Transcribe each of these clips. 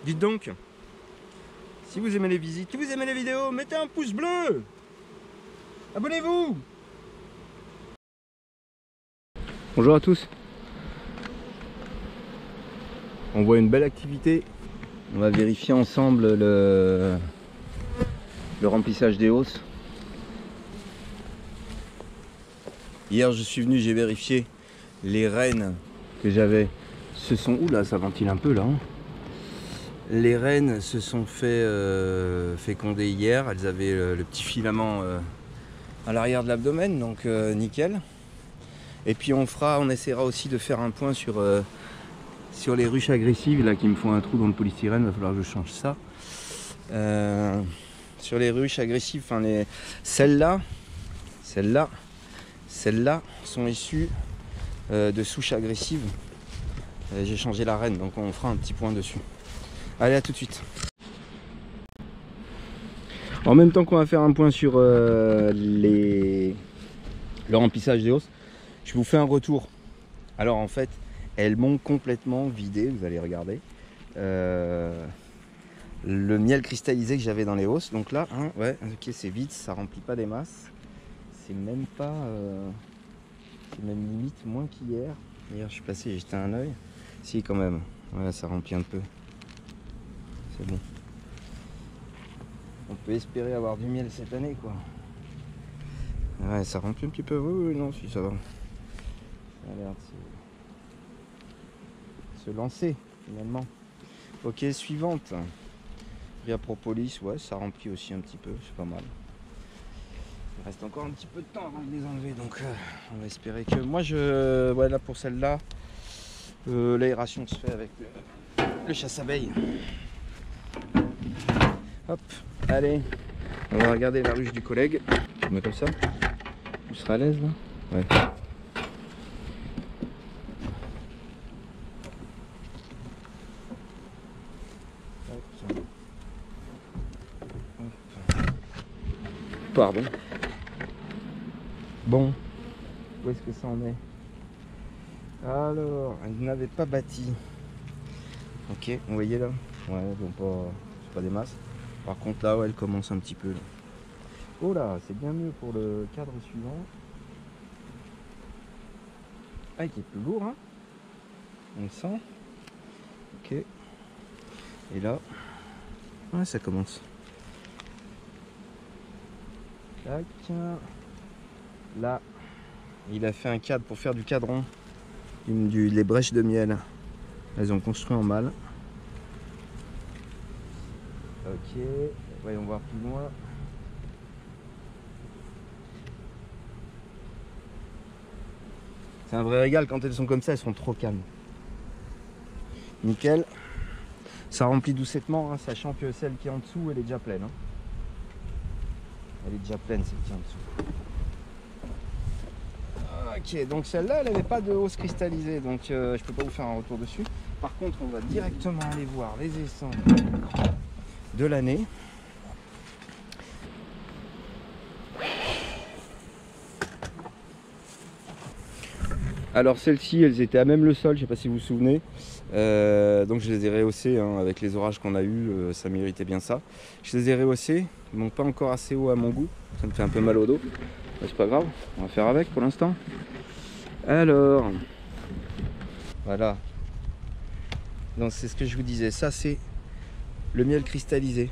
Dites donc, si vous aimez les visites, si vous aimez les vidéos, mettez un pouce bleu. Abonnez-vous. Bonjour à tous. On voit une belle activité. On va vérifier ensemble le remplissage des hausses. Hier je suis venu, j'ai vérifié les rennes que j'avais. Se sont... Oula, ça ventile un peu là. Hein. Les rennes se sont fait féconder hier. Elles avaient le petit filament à l'arrière de l'abdomen, donc nickel. Et puis on essaiera aussi de faire un point sur les ruches agressives là qui me font un trou dans le polystyrène. Il va falloir que je change ça. Sur les ruches agressives, enfin celles-là sont issues de souches agressives. J'ai changé la reine, donc on fera un petit point dessus. Allez, à tout de suite. En même temps qu'on va faire un point sur le remplissage des hausses, je vous fais un retour. Alors en fait, elles m'ont complètement vidé, vous allez regarder, le miel cristallisé que j'avais dans les hausses. Donc là, hein, ouais, ok, c'est vide, ça remplit pas des masses. C'est même pas... c'est même limite moins qu'hier. Hier je suis passé, j'ai jeté un œil. Si, quand même, ouais, ça remplit un peu. C'est bon. On peut espérer avoir du miel cette année, quoi. Ouais, ça remplit un petit peu. Oui, non, si, ça va. Ça a l'air de se lancer, finalement. Ok, suivante. Ria Propolis, ouais, ça remplit aussi un petit peu, c'est pas mal. Il reste encore un petit peu de temps avant de les enlever, donc on va espérer que... Moi, ouais, là, pour celle-là, l'aération se fait avec le chasse-abeille. Hop, allez, on va regarder la ruche du collègue. Je mets comme ça. Tu seras à l'aise là? Ouais. Pardon. Bon, où est-ce que ça en est? Alors, elle n'avait pas bâti. Ok, vous voyez là? Ouais, bon, c'est pas des masses. Par contre là, ouais, elle commence un petit peu. Là. Oh là, c'est bien mieux pour le cadre suivant. Ah, qui est plus lourd, hein? On le sent. Ok. Et là, ouais, ça commence. Tac. Là, il a fait un cadre pour faire du cadron. Les brèches de miel. Elles ont construit en mâle. Ok, voyons voir plus loin. C'est un vrai régal, quand elles sont comme ça, elles sont trop calmes. Nickel. Ça remplit doucettement, hein, sachant que celle qui est en dessous, elle est déjà pleine. Hein. Elle est déjà pleine, celle qui est en dessous. Ok, donc celle-là, elle n'avait pas de hausse cristallisée, donc je peux pas vous faire un retour dessus. Par contre, on va directement aller voir les essences de l'année. Alors celles-ci, elles étaient à même le sol, je ne sais pas si vous vous souvenez. Donc je les ai rehaussées, hein, avec les orages qu'on a eu, ça méritait bien ça. Je les ai rehaussées, ils montent pas encore assez haut à mon goût, ça me fait un peu mal au dos. C'est pas grave, on va faire avec pour l'instant. Alors, voilà. Donc c'est ce que je vous disais, ça c'est le miel cristallisé.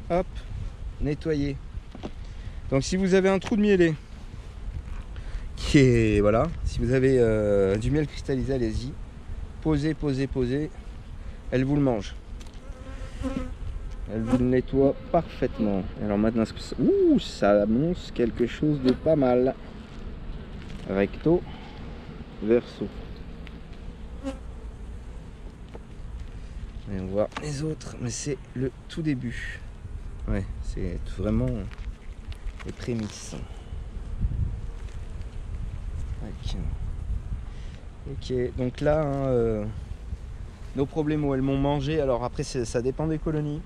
Hop, nettoyé. Donc si vous avez un trou de mielé, qui est, voilà, si vous avez du miel cristallisé, allez-y. Posez, posez, posez. Elle vous le mange. Elle vous le nettoie parfaitement. Alors maintenant, ouh, ça annonce quelque chose de pas mal. Recto, verso. Et on voit les autres, mais c'est le tout début. Ouais, c'est vraiment les prémices. Ok, donc là, hein, nos problèmes où elles m'ont mangé, alors après ça dépend des colonies.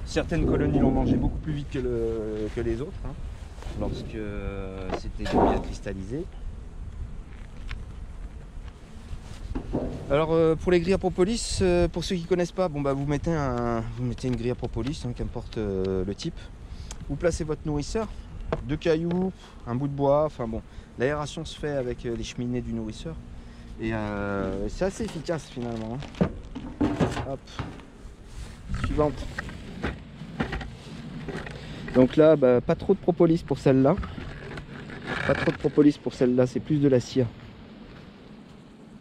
Certaines colonies l'ont mangé beaucoup plus vite que les autres, hein, lorsque c'était du miel cristallisé. Alors pour les grilles à propolis, pour ceux qui ne connaissent pas, bon, bah, vous mettez une grille à propolis, hein, qu'importe le type. Vous placez votre nourrisseur, 2 cailloux, un bout de bois, enfin bon, l'aération se fait avec les cheminées du nourrisseur. Et c'est assez efficace finalement. Hein. Hop. Suivante. Donc là, bah, pas trop de propolis pour celle-là. Pas trop de propolis pour celle-là, c'est plus de la cire.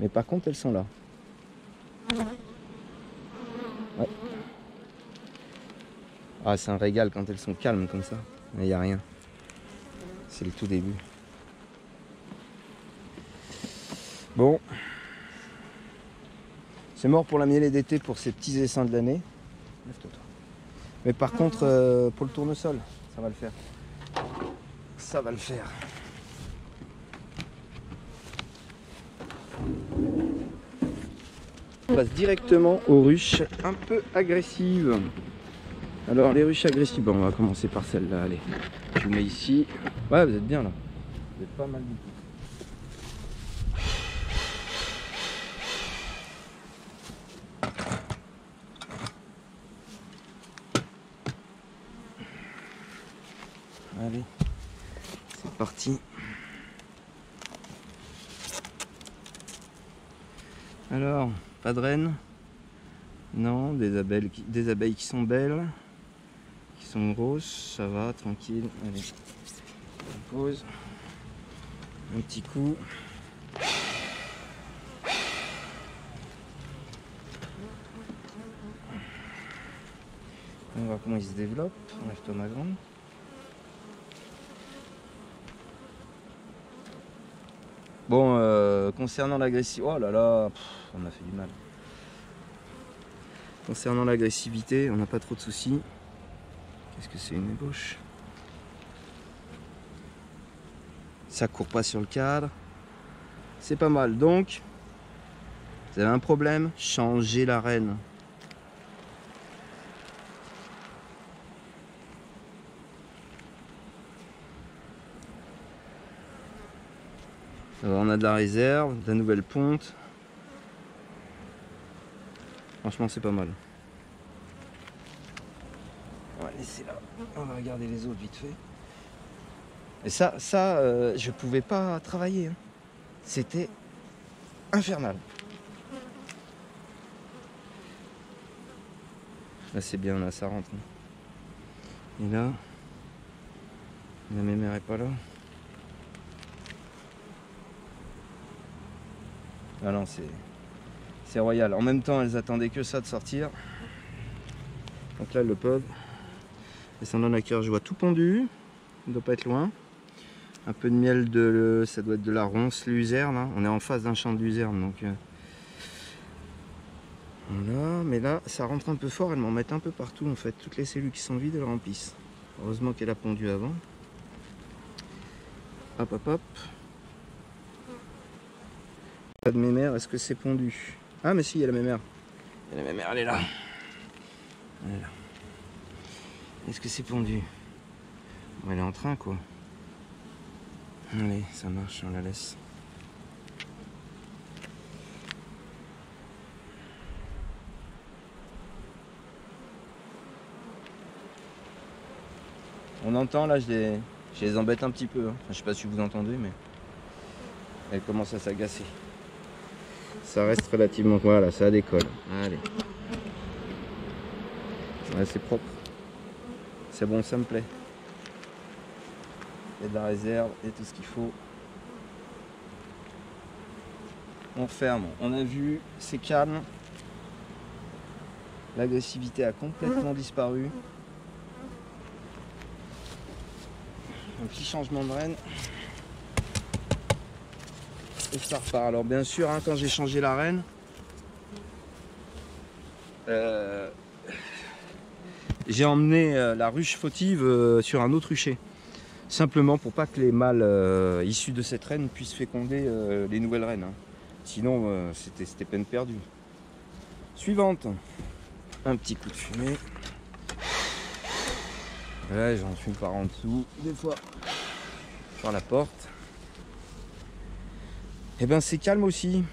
Mais par contre, elles sont là. Ouais. Ah, c'est un régal quand elles sont calmes comme ça. Mais il n'y a rien. C'est le tout début. Bon. C'est mort pour la mielée d'été pour ces petits essaims de l'année. Mais par contre, pour le tournesol, ça va le faire. Ça va le faire. On passe directement aux ruches un peu agressives. Alors les ruches agressives, bon, on va commencer par celle-là, allez. Je vous mets ici. Ouais, vous êtes bien là. Vous êtes pas mal du tout. Allez, c'est parti. Alors, pas de reine? Non, des abeilles qui sont belles, qui sont grosses, ça va, tranquille. Allez, on pose. Un petit coup. On va voir comment il se développe. Enlève-toi ma grande. Bon, concernant l'agressivité, oh là là, on a fait du mal. Concernant l'agressivité, on n'a pas trop de soucis. Qu'est-ce que c'est, une ébauche? Ça court pas sur le cadre. C'est pas mal. Donc, vous avez un problème, changez la reine. Alors, on a de la réserve, de la nouvelle ponte. Franchement, c'est pas mal. On va laisser là. On va regarder les autres vite fait. Et ça, je pouvais pas travailler. Hein. C'était infernal. Là, c'est bien, là, ça rentre. Et là, la mémère est pas là. Ah non, c'est royal. En même temps, elles attendaient que ça de sortir. Donc là, elles le peuvent. Descendant la cœur, je vois tout pondu. Il ne doit pas être loin. Un peu de miel, ça doit être de la ronce luzerne. Hein. On est en face d'un champ de luzerne. Donc, voilà. Mais là, ça rentre un peu fort. Elles m'en mettent un peu partout en fait. Toutes les cellules qui sont vides, elles remplissent. Heureusement qu'elle a pondu avant. Hop, hop, hop. Pas de mémère, est-ce que c'est pondu? Ah mais si, il y a la mémère. Il y a la mémère, elle est là. Elle est là. Est-ce que c'est pondu? Elle est en train quoi. Allez, ça marche, on la laisse. On entend là, je les embête un petit peu. Hein. Enfin, je sais pas si vous entendez, mais elles commencent à s'agacer. Ça reste relativement... Voilà, ça décolle. Allez. Ouais, c'est propre. C'est bon, ça me plaît. Il y a de la réserve, il y a tout ce qu'il faut. On ferme. On a vu, c'est calme. L'agressivité a complètement disparu. Un petit changement de reine. Et ça repart. Alors bien sûr, hein, quand j'ai changé la reine, j'ai emmené la ruche fautive sur un autre rucher. Simplement pour pas que les mâles issus de cette reine puissent féconder les nouvelles reines. Hein. Sinon, c'était peine perdue. Suivante. Un petit coup de fumée. Là, j'en fume par en dessous. Des fois, par la porte. Et ben c'est calme aussi.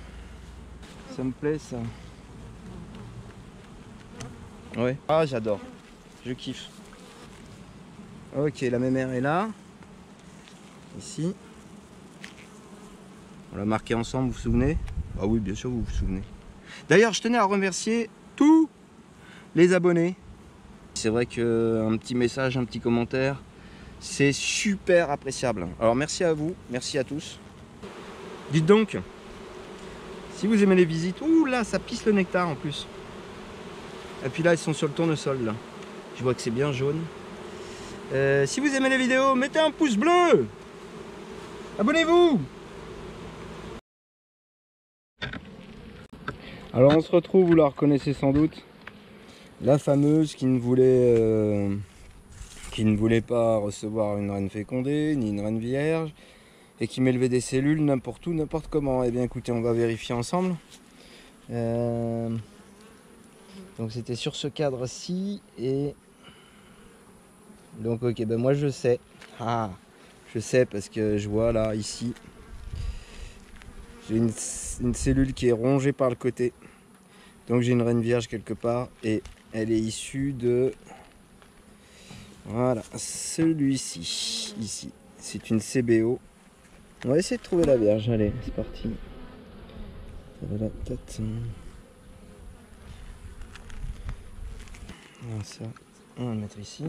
Ça me plaît ça. Ouais. Ah j'adore. Je kiffe. Ok, la mémère est là. Ici. On l'a marqué ensemble, vous vous souvenez? Ah oui, bien sûr, vous vous souvenez. D'ailleurs, je tenais à remercier tous les abonnés. C'est vrai qu'un petit message, un petit commentaire, c'est super appréciable. Alors merci à vous, merci à tous. Dites donc, si vous aimez les visites, ouh là, ça pisse le nectar en plus. Et puis là, ils sont sur le tournesol là. Je vois que c'est bien jaune. Si vous aimez les vidéos, mettez un pouce bleu. Abonnez-vous. Alors on se retrouve, vous la reconnaissez sans doute, la fameuse qui ne voulait pas recevoir une reine fécondée, ni une reine vierge, et qui m'élevait des cellules n'importe où, n'importe comment. Eh bien écoutez, on va vérifier ensemble. Donc c'était sur ce cadre-ci, et donc ok, ben moi je sais. Ah, je sais parce que je vois là, ici, j'ai une cellule qui est rongée par le côté. Donc j'ai une reine vierge quelque part, et elle est issue de... Voilà, celui-ci, ici. C'est une CBO. On va essayer de trouver la vierge, allez, c'est parti. Voilà, tête. Voilà, ça, on va le mettre ici.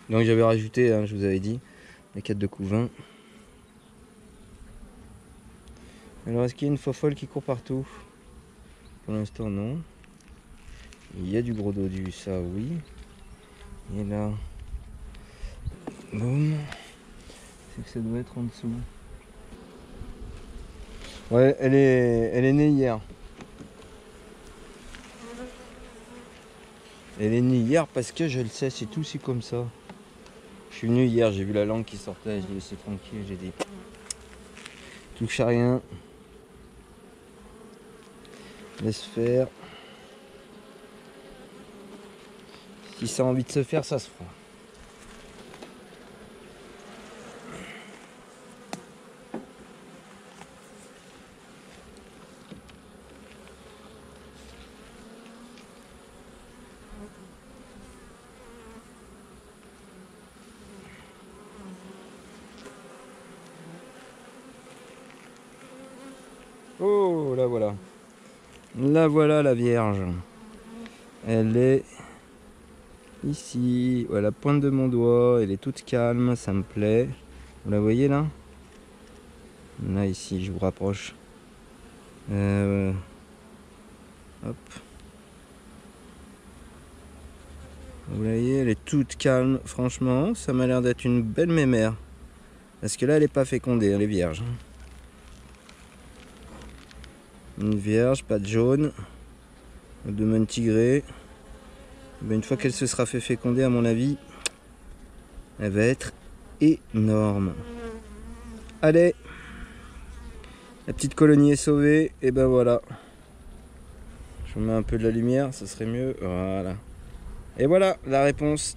Donc j'avais rajouté, hein, je vous avais dit, la 4 de couvain. Alors est-ce qu'il y a une fofolle qui court partout? Pour l'instant non. Il y a du gros dodu, ça oui. Et là, boum. C'est que ça doit être en dessous. Ouais, elle est née hier. Elle est née hier parce que je le sais, c'est tout, c'est comme ça. Je suis venu hier, j'ai vu la langue qui sortait, je l'ai laissé tranquille, j'ai dit touche à rien. Laisse faire. Si ça a envie de se faire, ça se fera. Oh, la voilà. La voilà la Vierge. Elle est ici, à la pointe de mon doigt. Elle est toute calme, ça me plaît. Vous la voyez là? Là, ici, je vous rapproche. Hop. Vous voyez, elle est toute calme. Franchement, ça m'a l'air d'être une belle mémère. Parce que là, elle n'est pas fécondée, elle est vierge. Une vierge, pas de jaune. Abdomen tigré. Ben, une fois qu'elle se sera fait féconder, à mon avis, elle va être énorme. Allez, la petite colonie est sauvée. Et ben voilà. Je mets un peu de la lumière, ça serait mieux. Voilà. Et voilà la réponse.